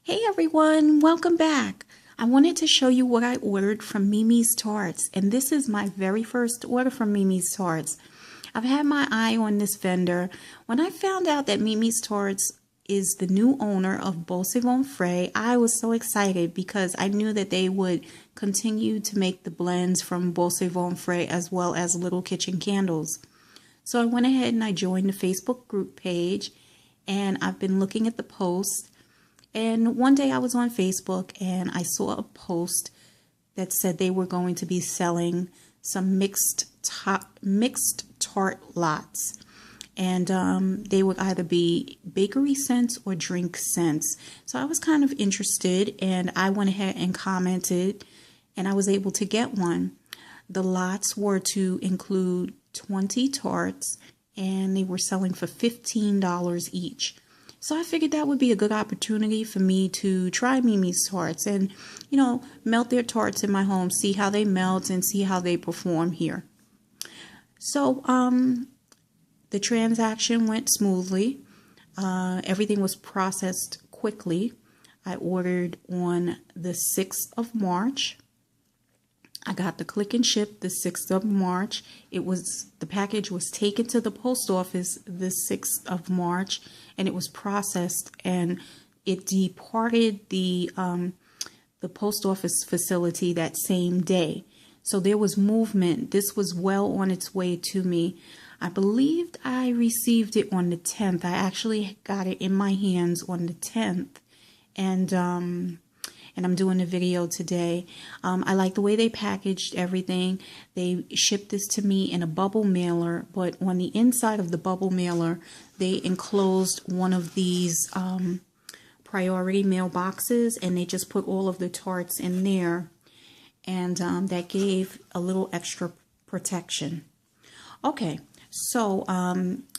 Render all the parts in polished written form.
Hey everyone, welcome back. I wanted to show you what I ordered from Mimi's Tarts, and this is my very first order from Mimi's Tarts. I've had my eye on this vendor. When I found out that Mimi's Tarts is the new owner of Bolse Von Frey, I was so excited because I knew that they would continue to make the blends from Bolse Von Frey as well as Little Kitchen Candles. So I went ahead and I joined the Facebook group page, and I've been looking at the posts. And one day I was on Facebook and I saw a post that said they were going to be selling some mixed tart lots. And they would either be bakery scents or drink scents. So I was kind of interested, and I went ahead and commented, and I was able to get one. The lots were to include 20 tarts, and they were selling for $15 each. So I figured that would be a good opportunity for me to try Mimi's Tarts and, melt their tarts in my home, see how they melt and see how they perform here. So the transaction went smoothly. Everything was processed quickly. I ordered on the 6th of March. I got the click and ship the 6th of March. The package was taken to the post office the 6th of March, and it was processed, and it departed the post office facility that same day. So there was movement. This was well on its way to me. I believed I received it on the 10th. I actually got it in my hands on the 10th, and I'm doing a video today. I like the way they packaged everything. They shipped this to me in a bubble mailer, but on the inside of the bubble mailer, they enclosed one of these priority mail boxes, and they just put all of the tarts in there, and that gave a little extra protection. Okay, so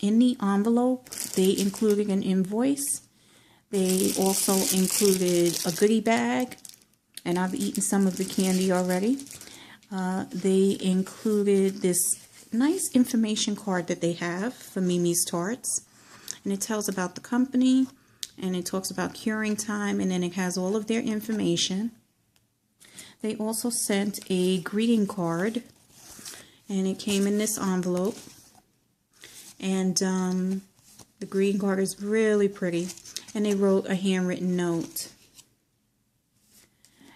in the envelope, they included an invoice. They also included a goodie bag, and I've eaten some of the candy already. They included this nice information card that they have for Mimi's Tarts, and it tells about the company, and it talks about curing time, and then it has all of their information. They also sent a greeting card, and it came in this envelope, and the greeting card is really pretty. And they wrote a handwritten note.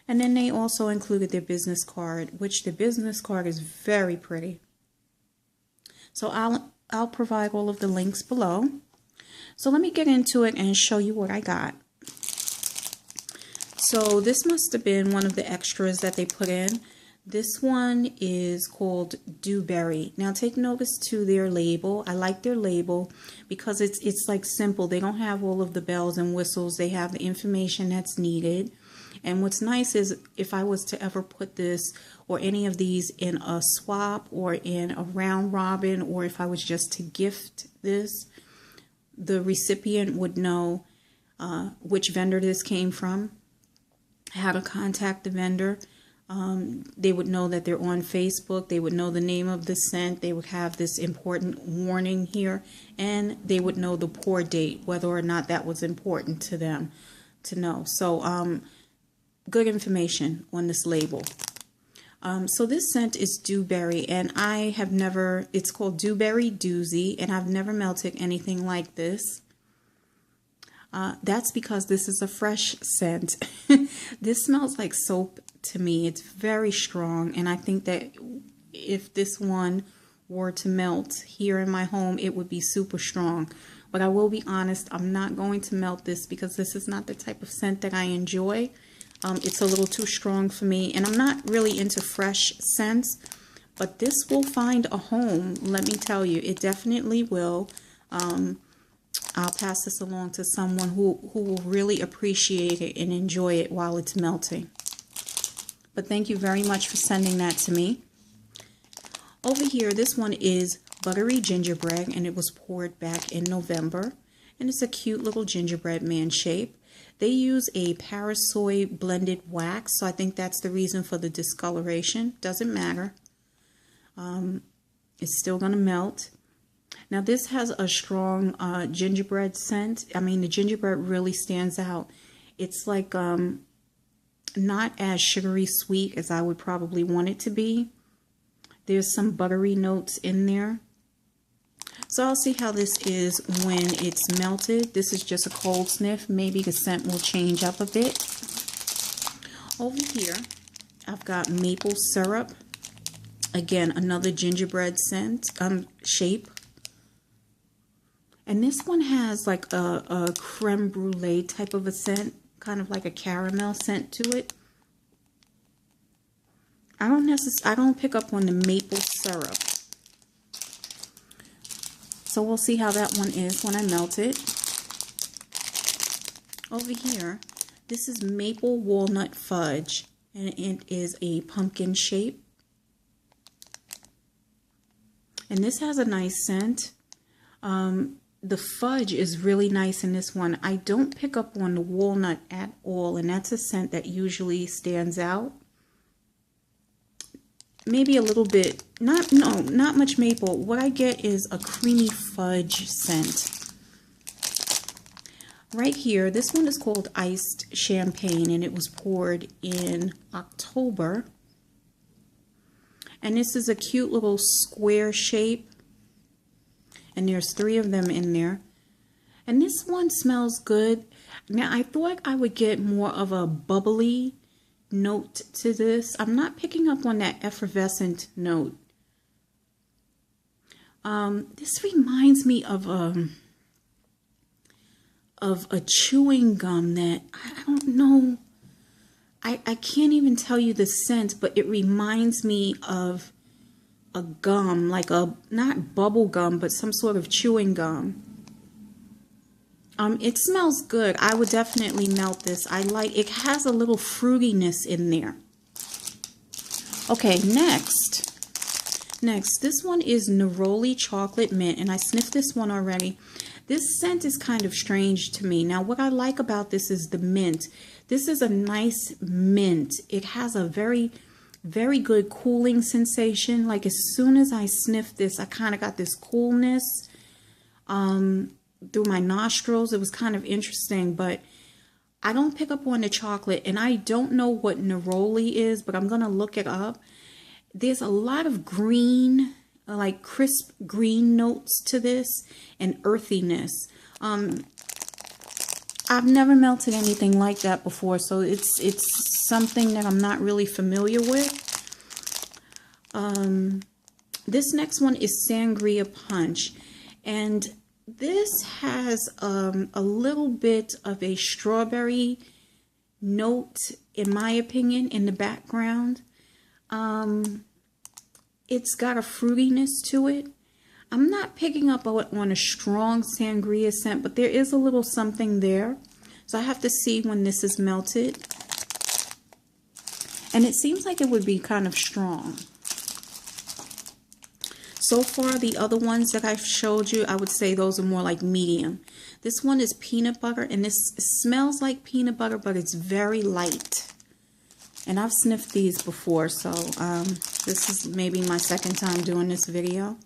And then they also included their business card, which the business card is very pretty. So I'll provide all of the links below. So let me get into it and show you what I got. So this must have been one of the extras that they put in. This one is called Dewberry. Now take notice to their label. I like their label because it's like simple. They don't have all of the bells and whistles. They have the information that's needed. And what's nice is if I was to ever put this or any of these in a swap or in a round robin, or if I was just to gift this, the recipient would know which vendor this came from, how to contact the vendor. They would know that they're on Facebook. They would know the name of the scent. They would have this important warning here, and they would know the pour date, whether or not that was important to them to know. So good information on this label. So this scent is Dewberry, and it's called Dewberry Doozy, and I've never melted anything like this. That's because this is a fresh scent. This smells like soap to me. It's very strong, and I think that if this one were to melt here in my home, it would be super strong. But I will be honest, I'm not going to melt this because this is not the type of scent that I enjoy. It's a little too strong for me, and I'm not really into fresh scents, but this will find a home. Let me tell you, it definitely will. I'll pass this along to someone who will really appreciate it and enjoy it while it's melting. But thank you very much for sending that to me. Over here, this one is Buttery Gingerbread, and it was poured back in November. And it's a cute little gingerbread man shape. They use a Parasoy blended wax, so I think that's the reason for the discoloration. Doesn't matter. It's still going to melt. Now this has a strong gingerbread scent. I mean, the gingerbread really stands out. It's like not as sugary sweet as I would probably want it to be. There's some buttery notes in there. So I'll see how this is when it's melted. This is just a cold sniff. Maybe the scent will change up a bit. Over here, I've got maple syrup. Again, another gingerbread scent, shape. And this one has like a creme brulee type of a scent, kind of like a caramel scent to it. I don't pick up on the maple syrup. So we'll see how that one is when I melt it. Over here, this is maple walnut fudge, and it is a pumpkin shape. And this has a nice scent. The fudge is really nice in this one. I don't pick up on the walnut at all, and that's a scent that usually stands out. Maybe a little bit, not much maple. What I get is a creamy fudge scent. Right here, this one is called iced champagne, and it was poured in October. And this is a cute little square shape, and there's 3 of them in there. And this one smells good. Now, I thought I would get more of a bubbly note to this. I'm not picking up on that effervescent note. This reminds me of a chewing gum that I don't know. I can't even tell you the scent, but it reminds me of a gum, like not bubble gum, but some sort of chewing gum. It smells good. I would definitely melt this. It has a little fruitiness in there. Okay, next, this one is Neroli Chocolate Mint, and I sniffed this one already. This scent is kind of strange to me. Now, what I like about this is the mint. This is a nice mint. It has a very, very good cooling sensation. Like as soon as I sniffed this, I kind of got this coolness through my nostrils. It was kind of interesting, but I don't pick up on the chocolate, and I don't know what neroli is, but I'm going to look it up. There's a lot of green, like crisp green notes to this, and earthiness. I've never melted anything like that before, so it's something that I'm not really familiar with. This next one is Sangria Punch, and this has a little bit of a strawberry note, in my opinion, in the background. It's got a fruitiness to it. I'm not picking up on a strong sangria scent, but there is a little something there. So I have to see when this is melted. And it seems like it would be kind of strong. So far, the other ones that I've showed you, I would say those are more like medium. This one is peanut butter, and this smells like peanut butter, but it's very light. And I've sniffed these before, so this is maybe my second time doing this video.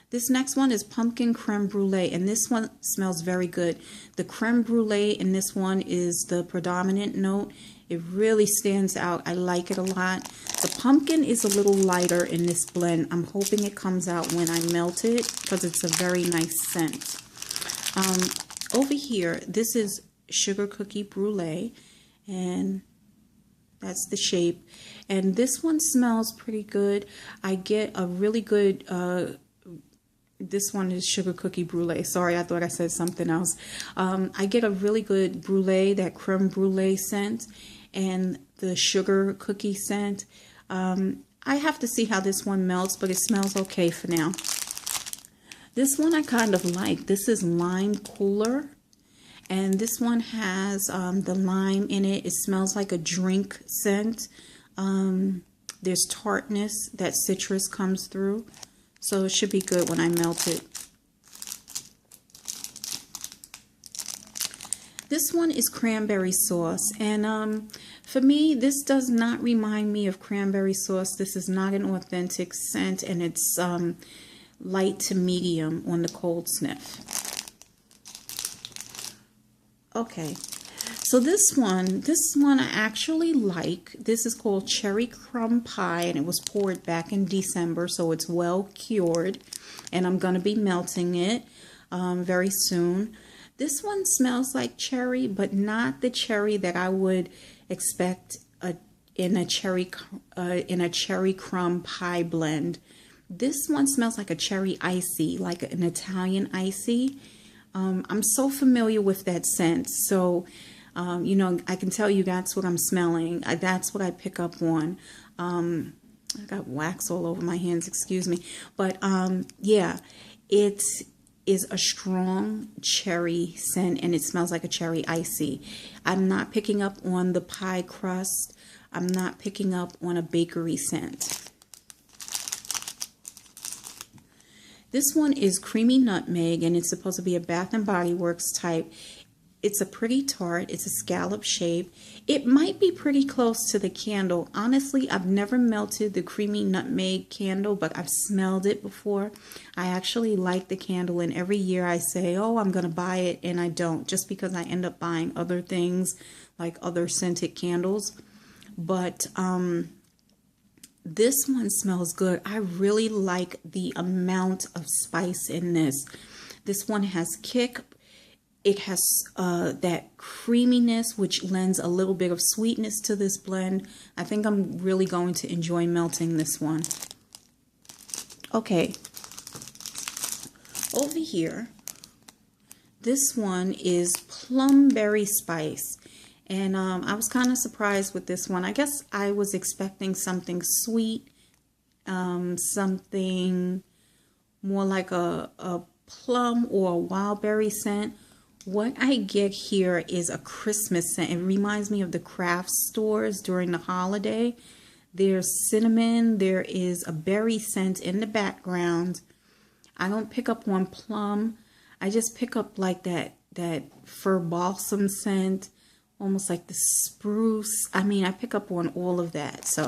This next one is Pumpkin Creme Brulee, and this one smells very good. The creme brulee in this one is the predominant note. It really stands out. I like it a lot. The pumpkin is a little lighter in this blend. I'm hoping it comes out when I melt it because it's a very nice scent. Over here, this is Sugar Cookie Brulee, and that's the shape. And this one smells pretty good. I get a really good... this one is Sugar Cookie Brulee. Sorry, I thought I said something else. I get a really good brulee, that creme brulee scent, and the sugar cookie scent. I have to see how this one melts, but it smells okay for now. This one I kind of like. This is Lime Cooler, and this one has the lime in it. It smells like a drink scent. There's tartness, that citrus comes through. So it should be good when I melt it. This one is cranberry sauce, and for me, this does not remind me of cranberry sauce. This is not an authentic scent, and it's light to medium on the cold sniff. Okay, So this one I actually like. This is called Cherry Crumb Pie, and it was poured back in December, so it's well cured. And I'm going to be melting it very soon. This one smells like cherry, but not the cherry that I would expect in a cherry crumb pie blend. This one smells like a cherry icy, like an Italian icy. I'm so familiar with that scent, so you know, I can tell you that's what I'm smelling. That's what I pick up on. I got wax all over my hands, excuse me. But yeah, it is a strong cherry scent, and it smells like a cherry icy. I'm not picking up on the pie crust. I'm not picking up on a bakery scent. This one is Creamy Nutmeg, and it's supposed to be a Bath and Body Works type. It's a pretty tart. It's a scallop shape. It might be pretty close to the candle. Honestly, I've never melted the Creamy Nutmeg candle, but I've smelled it before. I actually like the candle, and every year I say, oh, I'm going to buy it, and I don't, just because I end up buying other things, like other scented candles. But this one smells good. I really like the amount of spice in this. This one has kick. It has that creaminess, which lends a little bit of sweetness to this blend. I think I'm really going to enjoy melting this one. Okay. Over here, this one is Plum Berry Spice. And I was kind of surprised with this one. I guess I was expecting something sweet, something more like a plum or a wild berry scent. What I get here is a Christmas scent. It reminds me of the craft stores during the holiday. There's cinnamon. There is a berry scent in the background. I don't pick up on plum. I just pick up like that fir balsam scent, almost like the spruce. I mean, I pick up on all of that. So,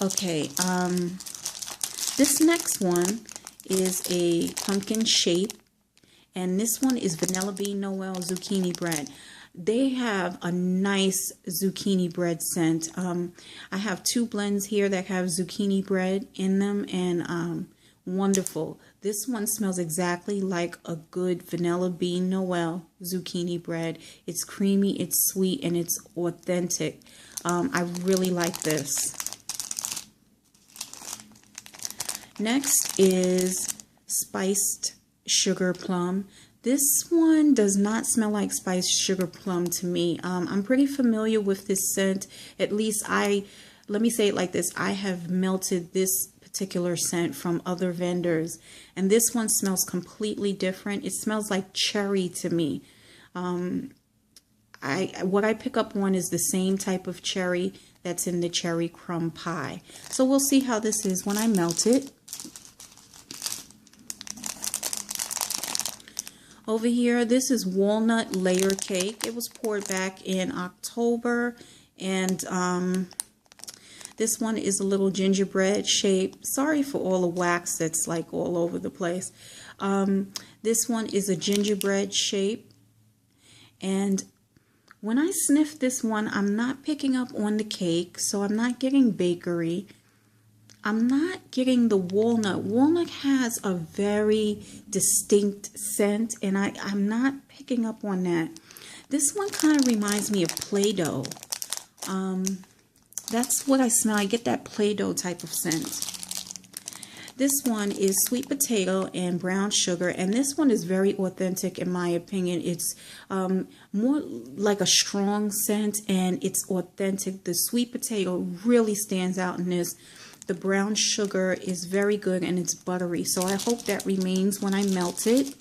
okay. This next one is a pumpkin shape, and this one is Vanilla Bean Noel Zucchini Bread. They have a nice zucchini bread scent. I have two blends here that have zucchini bread in them, and wonderful. This one smells exactly like a good Vanilla Bean Noel zucchini bread. It's creamy, it's sweet, and it's authentic. I really like this. Next is Spiced Sugar Plum. This one does not smell like spiced sugar plum to me. I'm pretty familiar with this scent. At least let me say it like this. I have melted this particular scent from other vendors, and this one smells completely different. It smells like cherry to me. What I pick up on is the same type of cherry that's in the cherry crumb pie. So we'll see how this is when I melt it. Over here, this is Walnut Layer Cake. It was poured back in October, and this one is a little gingerbread shape. Sorry for all the wax that's like all over the place. This one is a gingerbread shape, and when I sniff this one, I'm not picking up on the cake, so I'm not getting bakery. I'm not getting the walnut. Walnut has a very distinct scent, and I'm not picking up on that. This one kind of reminds me of Play-Doh. That's what I smell. I get that Play-Doh type of scent. This one is sweet potato and brown sugar, and this one is very authentic in my opinion. It's more like a strong scent, and it's authentic. The sweet potato really stands out in this. The brown sugar is very good, and it's buttery, so I hope that remains when I melt it.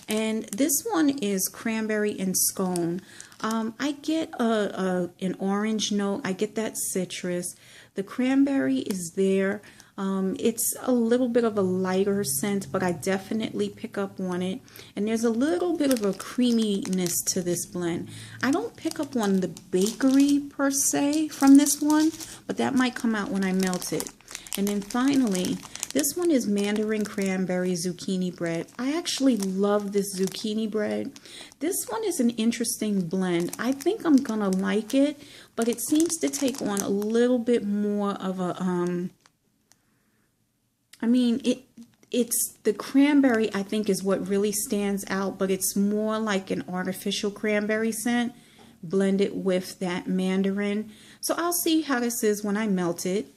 And this one is cranberry and scone. I get an orange note. I get that citrus. The cranberry is there. It's a little bit of a lighter scent, but I definitely pick up on it. And there's a little bit of a creaminess to this blend. I don't pick up on the bakery per se from this one, but that might come out when I melt it. And then finally, This one is mandarin cranberry zucchini bread. I actually love this zucchini bread. This one is an interesting blend. I think I'm gonna like it, but it seems to take on a little bit more of a I mean, it's the cranberry, I think, is what really stands out, but it's more like an artificial cranberry scent blended with that mandarin. So I'll see how this is when I melt it.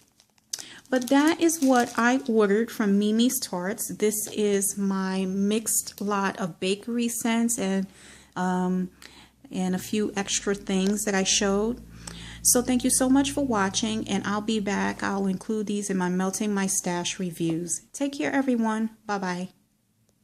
But that is what I ordered from Mimi's Tarts. This is my mixed lot of bakery scents and a few extra things that I showed. So thank you so much for watching, and I'll be back. I'll include these in my Melting My Stash reviews. Take care, everyone. Bye-bye.